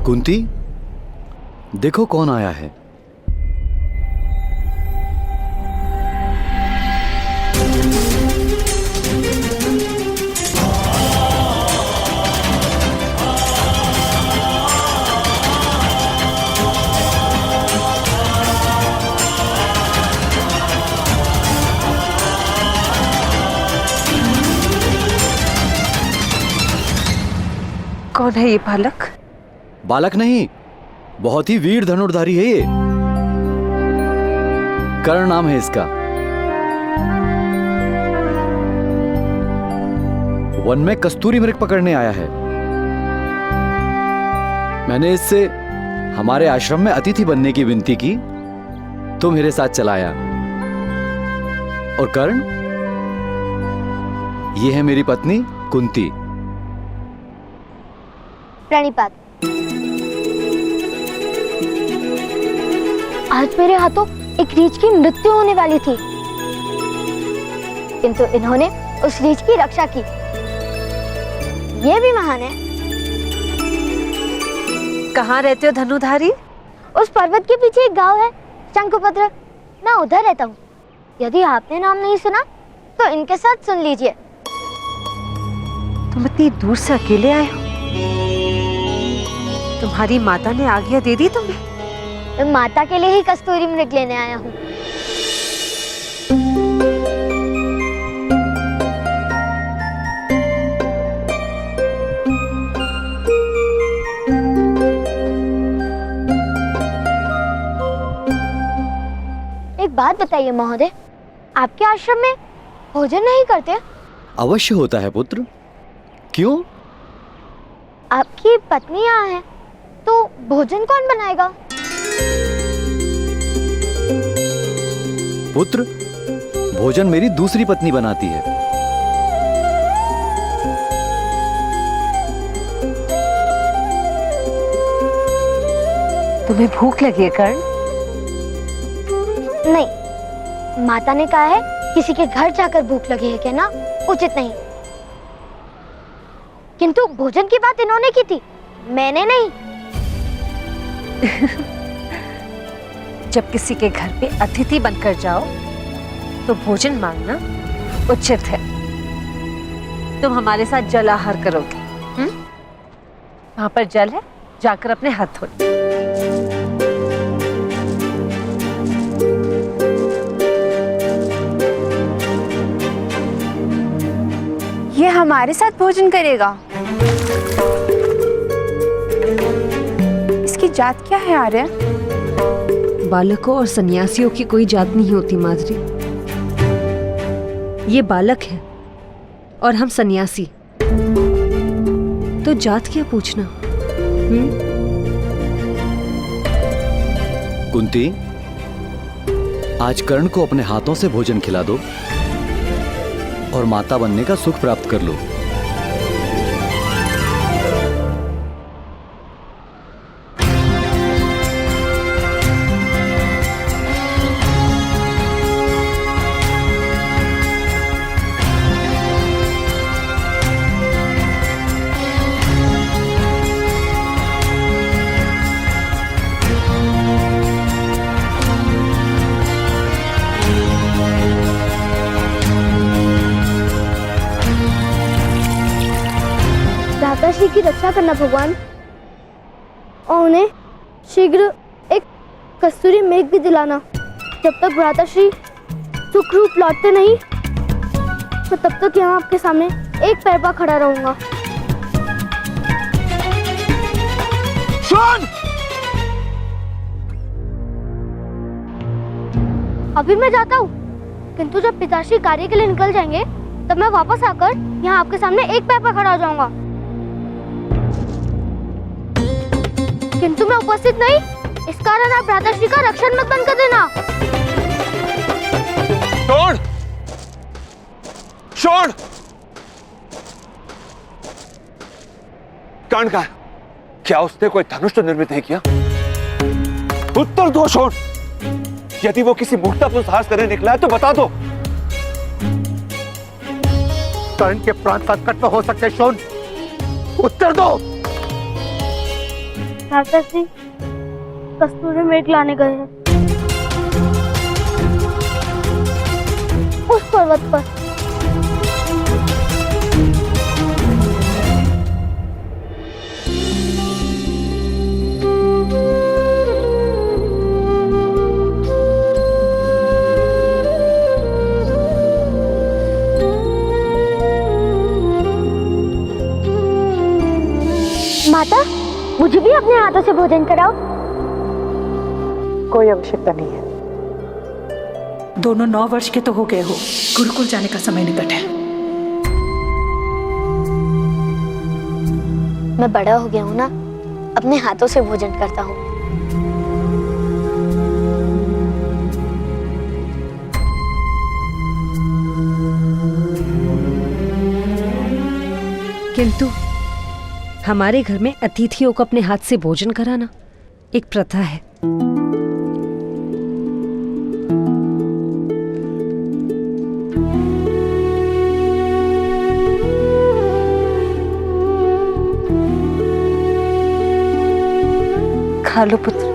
कुंती, देखो कौन आया है। कौन है ये बालक? बालक नहीं, बहुत ही वीर धनुर्धारी है ये। कर्ण नाम है इसका। वन में कस्तूरी मृग पकड़ने आया है। मैंने इससे हमारे आश्रम में अतिथि बनने की विनती की तो मेरे साथ चला आया। और कर्ण, ये है मेरी पत्नी कुंती। प्रणिपात। आज मेरे हाथों एक रीछ की मृत्यु होने वाली थी, किंतु इन्होंने उस रीछ की रक्षा की। ये भी महान है। कहाँ रहते हो धनुधारी? उस पर्वत के पीछे एक गांव है, शंकुपत्र। मैं उधर रहता हूँ। यदि आपने नाम नहीं सुना तो इनके साथ सुन लीजिए। तुम इतनी दूर से अकेले आए हो? तुम्हारी माता ने आज्ञा दे दी तुम्हें? मैं माता के लिए ही कस्तूरी मृग लेने आया हूँ। एक बात बताइए महोदय, आपके आश्रम में भोजन नहीं करते? अवश्य होता है पुत्र। क्यों? आपकी पत्नी यहाँ है तो भोजन कौन बनाएगा? पुत्र, भोजन मेरी दूसरी पत्नी बनाती है। तुम्हें भूख लगी है कर्ण? नहीं, माता ने कहा है किसी के घर जाकर भूख लगी है कहना उचित नहीं। किंतु भोजन की बात इन्होंने की थी, मैंने नहीं। जब किसी के घर पे अतिथि बनकर जाओ तो भोजन मांगना उचित है। तुम हमारे साथ जल आहार करोगे। वहां पर जल है, जाकर अपने हाथ धो। ये हमारे साथ भोजन करेगा? इसकी जात क्या है आर्य? बालकों और सन्यासियों की कोई जात नहीं होती माधुरी। ये बालक है और हम सन्यासी, तो जात क्या पूछना? कुंती, आज कर्ण को अपने हाथों से भोजन खिला दो और माता बनने का सुख प्राप्त कर लो। भ्राताश्री की रक्षा करना भगवान, और उन्हें शीघ्र एक कस्तूरी मेघ भी दिलाना। जब तक भ्राताश्री सुखरूप लौटते नहीं, मैं तब तक यहाँ आपके सामने एक पैर पर खड़ा रहूंगा। सुन! अभी मैं जाता हूँ, किंतु जब पिताश्री कार्य के लिए निकल जाएंगे तब मैं वापस आकर यहाँ आपके सामने एक पैर पर खड़ा हो जाऊंगा। किंतु मैं उपस्थित नहीं, इस कारण आप भ्राताश्री का रक्षण मत बंद कर देना। छोड़! छोड़! कर्ण का क्या उसने कोई धनुष तो निर्मित नहीं किया? उत्तर दो छोड़! यदि वो किसी मूर्खतापूर्ण साहस करने निकला है तो बता दो। कर्ण के प्राण संकट में हो सकते शोन, उत्तर दो। भ्राता श्री कस्तूरी मृग लाने गए हैं उस पर्वत पर। माता, मुझे भी अपने हाथों से भोजन कराओ। कोई आवश्यकता नहीं है। दोनों 9 वर्ष के तो हो गए हो, गुरुकुल जाने का समय निकट है। मैं बड़ा हो गया हूँ ना, अपने हाथों से भोजन करता हूँ। किंतु हमारे घर में अतिथियों को अपने हाथ से भोजन कराना एक प्रथा है। खा लो पुत्र।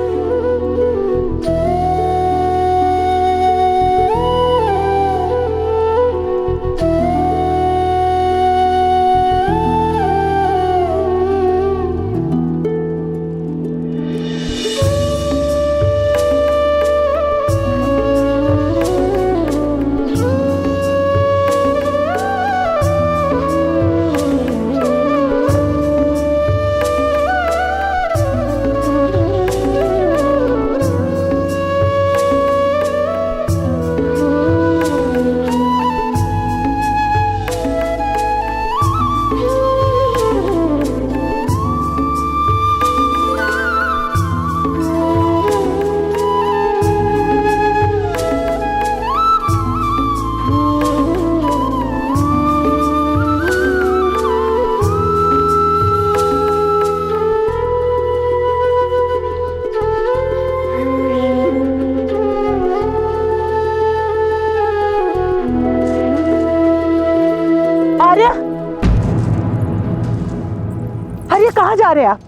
अरे कहाँ जा रहे हैं आप?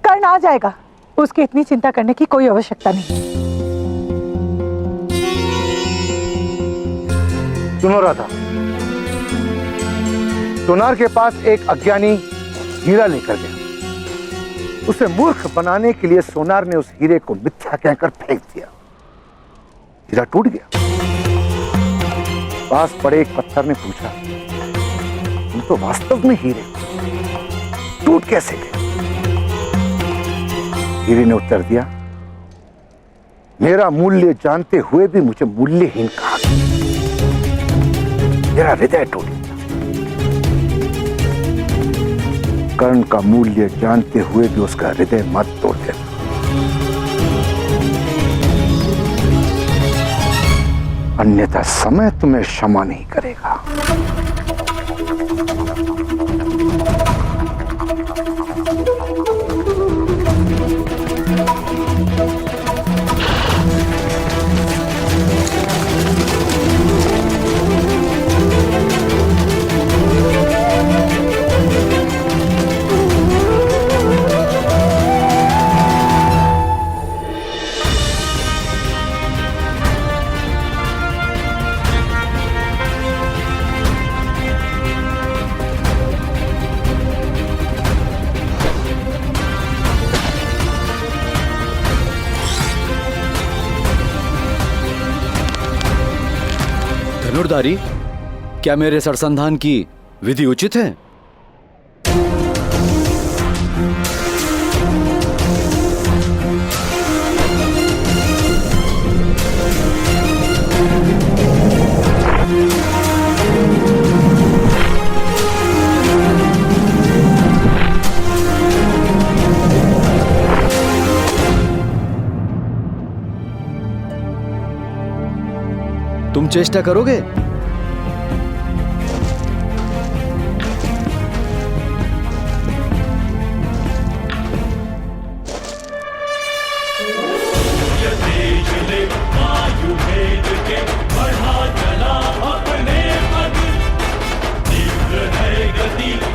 कर्ण आ जाएगा, उसकी इतनी चिंता करने की कोई आवश्यकता नहीं। सुनो राधा, सोनार के पास एक अज्ञानी हीरा लेकर गया। उसे मूर्ख बनाने के लिए सोनार ने उस हीरे को मिथ्या कहकर फेंक दिया। हीरा टूट गया। पास पड़े एक पत्थर ने पूछा, तुम तो वास्तव में हीरे टूट कैसे गए? हीरे ने उत्तर दिया, मेरा मूल्य जानते हुए भी मुझे मूल्यहीन कहा गया। मेरा हृदय टूट गया। कर्ण का मूल्य जानते हुए भी उसका हृदय मत तोड़ देना। अन्यथा समय तुम्हें क्षमा नहीं करेगा। धनुर्धारी, क्या मेरे सरसंधान की विधि उचित है? तुम चेष्टा करोगे?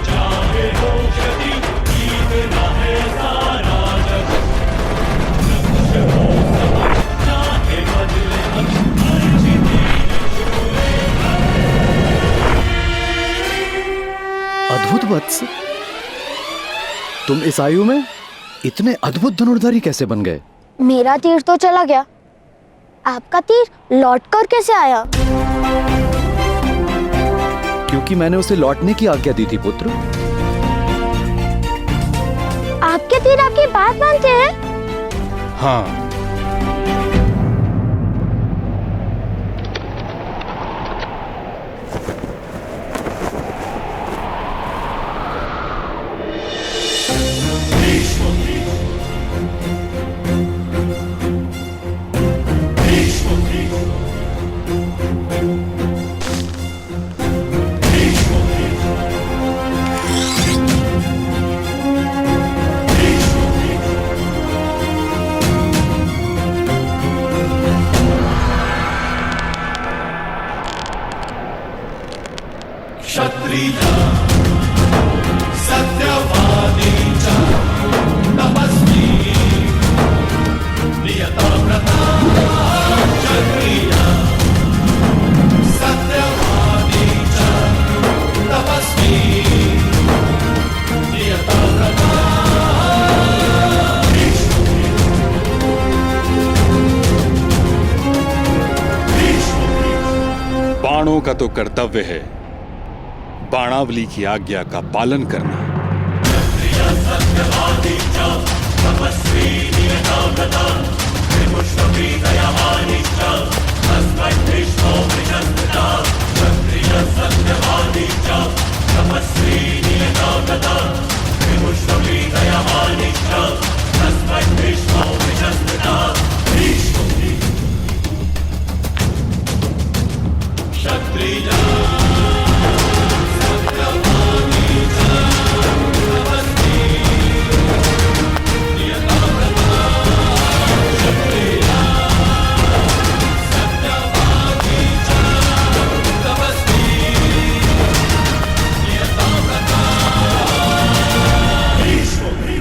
चाहे हो क्षति जीतना है। वत्स, तुम इस आयु में इतने अद्भुत धनुर्धारी कैसे बन गए? मेरा तीर तो चला गया, आपका तीर लौटकर कैसे आया? क्योंकि मैंने उसे लौटने की आज्ञा दी थी पुत्र। आपके तीर आपकी बात मानते हैं? हाँ, बाणों का तो कर्तव्य है बाणावली की आज्ञा का पालन करना।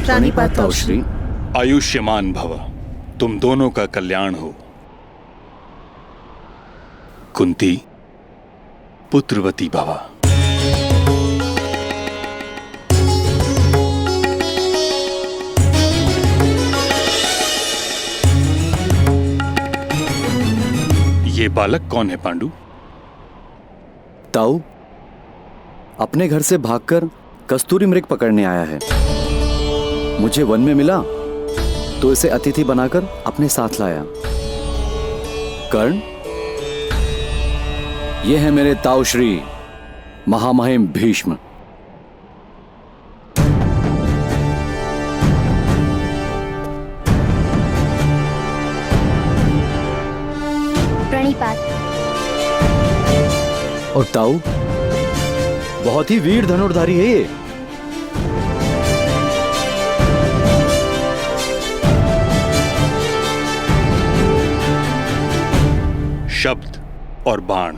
प्रणिपात ताऊश्री। आयुष्यमान भव, तुम दोनों का कल्याण हो। कुंती पुत्रवती भव। ये बालक कौन है पांडु? ताऊ अपने घर से भागकर कस्तूरी मृग पकड़ने आया है। मुझे वन में मिला तो इसे अतिथि बनाकर अपने साथ लाया। कर्ण, ये है मेरे ताऊ श्री महामहिम भीष्म। प्रणिपात। और ताऊ बहुत ही वीर धनुर्धारी है ये। शब्द और बाण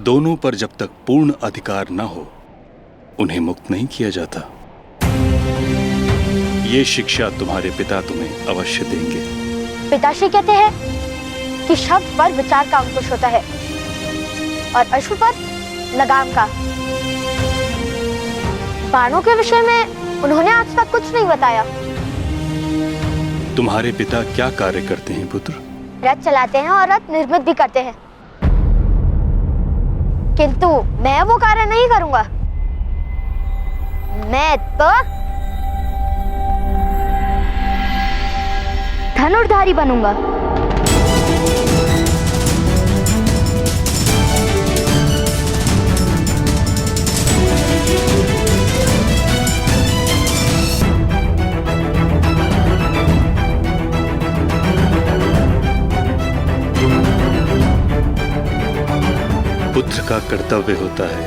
दोनों पर जब तक पूर्ण अधिकार न हो उन्हें मुक्त नहीं किया जाता। ये शिक्षा तुम्हारे पिता तुम्हें अवश्य देंगे। पिताश्री कहते हैं कि शब्द पर विचार का अंकुश होता है और अश्व पर लगाम का। बाणों के विषय में उन्होंने आज तक कुछ नहीं बताया। तुम्हारे पिता क्या कार्य करते हैं पुत्र? रथ चलाते हैं और रथ निर्मित भी करते हैं, किंतु मैं वो कार्य नहीं करूंगा। मैं तो धनुर्धारी बनूंगा। पुत्र का कर्तव्य होता है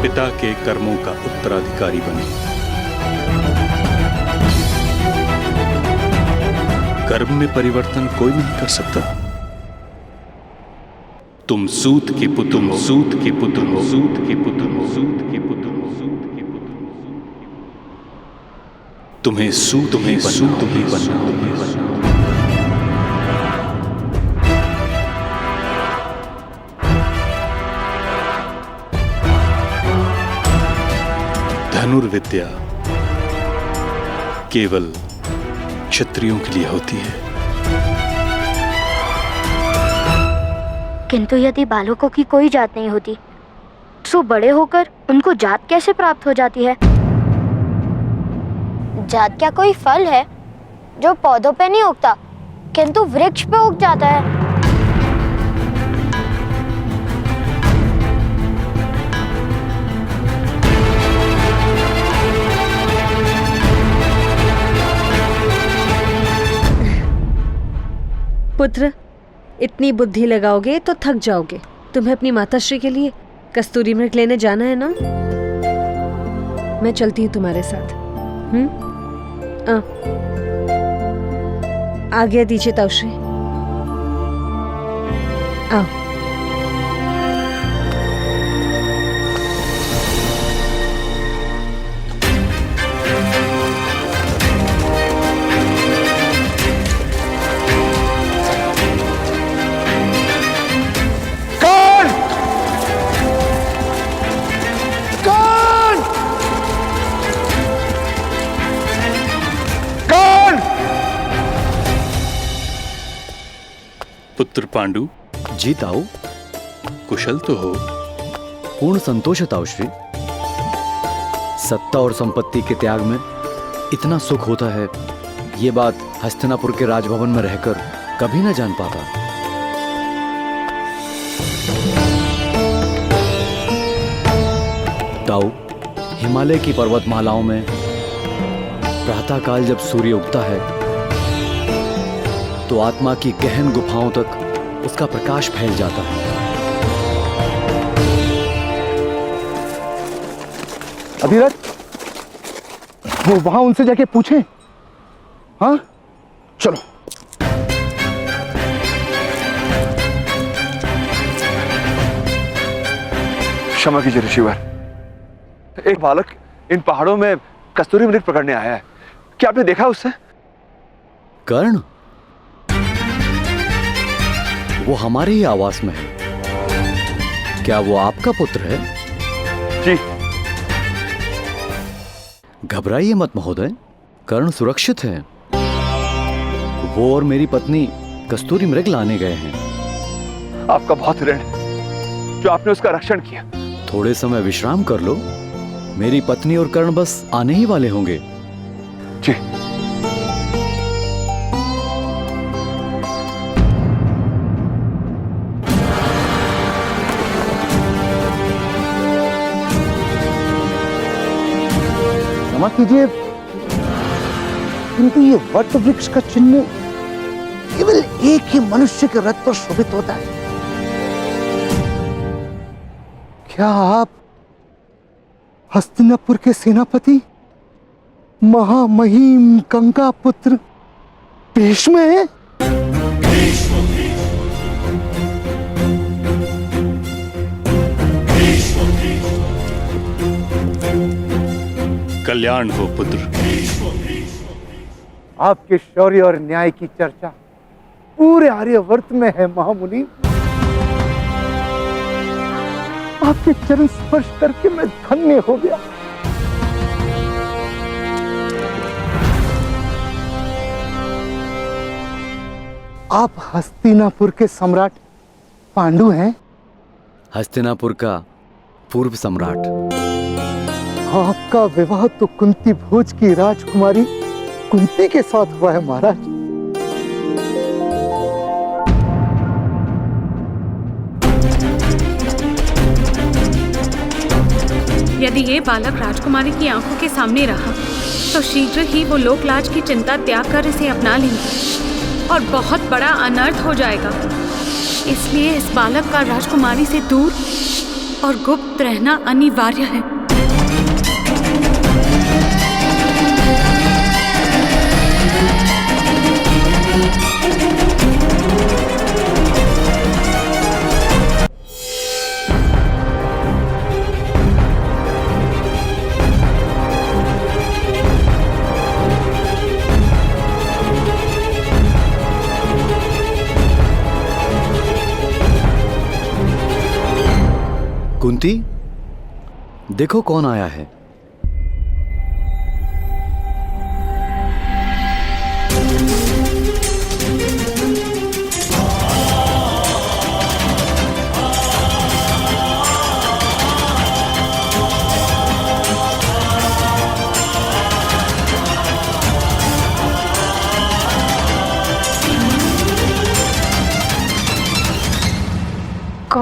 पिता के कर्मों का उत्तराधिकारी बने। कर्म में परिवर्तन कोई नहीं कर सकता। तुम सूत के पुत्र, तुम सूत के पुत्र हो, सूत के पुत्र हो, सूत के पुत्र हो, सूत के पुत्र हो। तुम्हें सूत ही बनना। धनुर्विद्या केवल क्षत्रियों के लिए होती है। किंतु यदि बालकों की कोई जात नहीं होती तो बड़े होकर उनको जात कैसे प्राप्त हो जाती है? जात क्या कोई फल है जो पौधों पे नहीं उगता किंतु वृक्ष पे उग जाता है? पुत्र, इतनी बुद्धि लगाओगे तो थक जाओगे। तुम्हें अपनी माताश्री के लिए कस्तूरी मृग लेने जाना है ना? मैं चलती हूँ तुम्हारे साथ। आज्ञा दीजिए ताऊश्री। आओ। पुत्र पांडु, जी ताऊ। कुशल तो हो? पूर्ण संतोष है ताऊश्री। सत्ता और संपत्ति के त्याग में इतना सुख होता है, ये बात हस्तिनापुर के राजभवन में रहकर कभी न जान पाता। ताऊ, हिमालय की पर्वतमालाओं में प्रातःकाल जब सूर्य उगता है तो आत्मा की गहन गुफाओं तक उसका प्रकाश फैल जाता है। अभिरथ, वो वहां उनसे जाके पूछें। हाँ, चलो। क्षमा कीजिए ऋषिवर, एक बालक इन पहाड़ों में कस्तूरी मृग पकड़ने आया है। क्या आपने देखा उससे? कर्ण? वो हमारे ही आवास में है। क्या वो आपका पुत्र है? जी। घबराइए मत महोदय, कर्ण सुरक्षित है। वो और मेरी पत्नी कस्तूरी मृग लाने गए हैं। आपका बहुत ऋण है जो आपने उसका रक्षण किया। थोड़े समय विश्राम कर लो, मेरी पत्नी और कर्ण बस आने ही वाले होंगे। जी। क्षमा कीजिए, किंतु ये वट वृक्ष का चिन्ह केवल एक ही मनुष्य के रथ पर शोभित होता है। क्या आप हस्तिनापुर के सेनापति महामहिम गंगा पुत्र भीष्म हैं? कल्याण हो पुत्र। आपके शौर्य और न्याय की चर्चा पूरे आर्यवर्त में है महामुनि। आपके चरण स्पर्श करके मैं धन्य हो गया। आप हस्तिनापुर के सम्राट पांडु हैं? हस्तिनापुर का पूर्व सम्राट। आपका विवाह तो कुंती भोज की राजकुमारी कुंती के साथ हुआ है महाराज। यदि ये बालक राजकुमारी की आंखों के सामने रहा तो शीघ्र ही वो लोकलाज की चिंता त्याग कर इसे अपना लेंगे और बहुत बड़ा अनर्थ हो जाएगा। इसलिए इस बालक का राजकुमारी से दूर और गुप्त रहना अनिवार्य है। कुंती, देखो कौन आया है।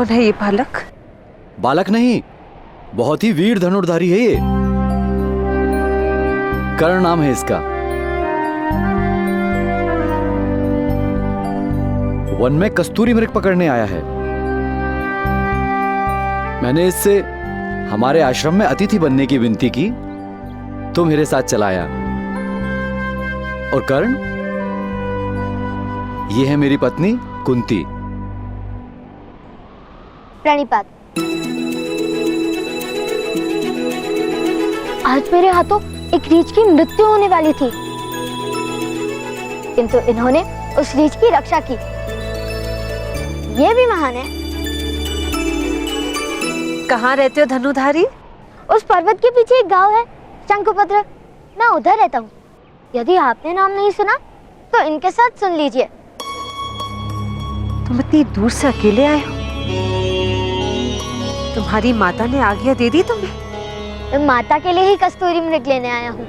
कौन है ये बालक? बालक नहीं, बहुत ही वीर धनुर्धारी है ये। कर्ण नाम है इसका। वन में कस्तूरी मृग पकड़ने आया है। मैंने इससे हमारे आश्रम में अतिथि बनने की विनती की तो मेरे साथ चला आया। और कर्ण, ये है मेरी पत्नी कुंती। प्रणिपात। आज मेरे हाथों एक रीछ की मृत्यु होने वाली थी, किंतु इन्होंने उस रीछ की रक्षा की। ये भी महान है। कहाँ रहते हो धनुधारी? उस पर्वत के पीछे एक गांव है, शंकुपत्र। मैं उधर रहता हूँ। यदि आपने नाम नहीं सुना तो इनके साथ सुन लीजिए। तुम इतनी दूर से अकेले आए हो? तुम्हारी माता ने आज्ञा दे दी तुम्हें? मैं माता के लिए ही कस्तूरी मृग लेने आया हूँ।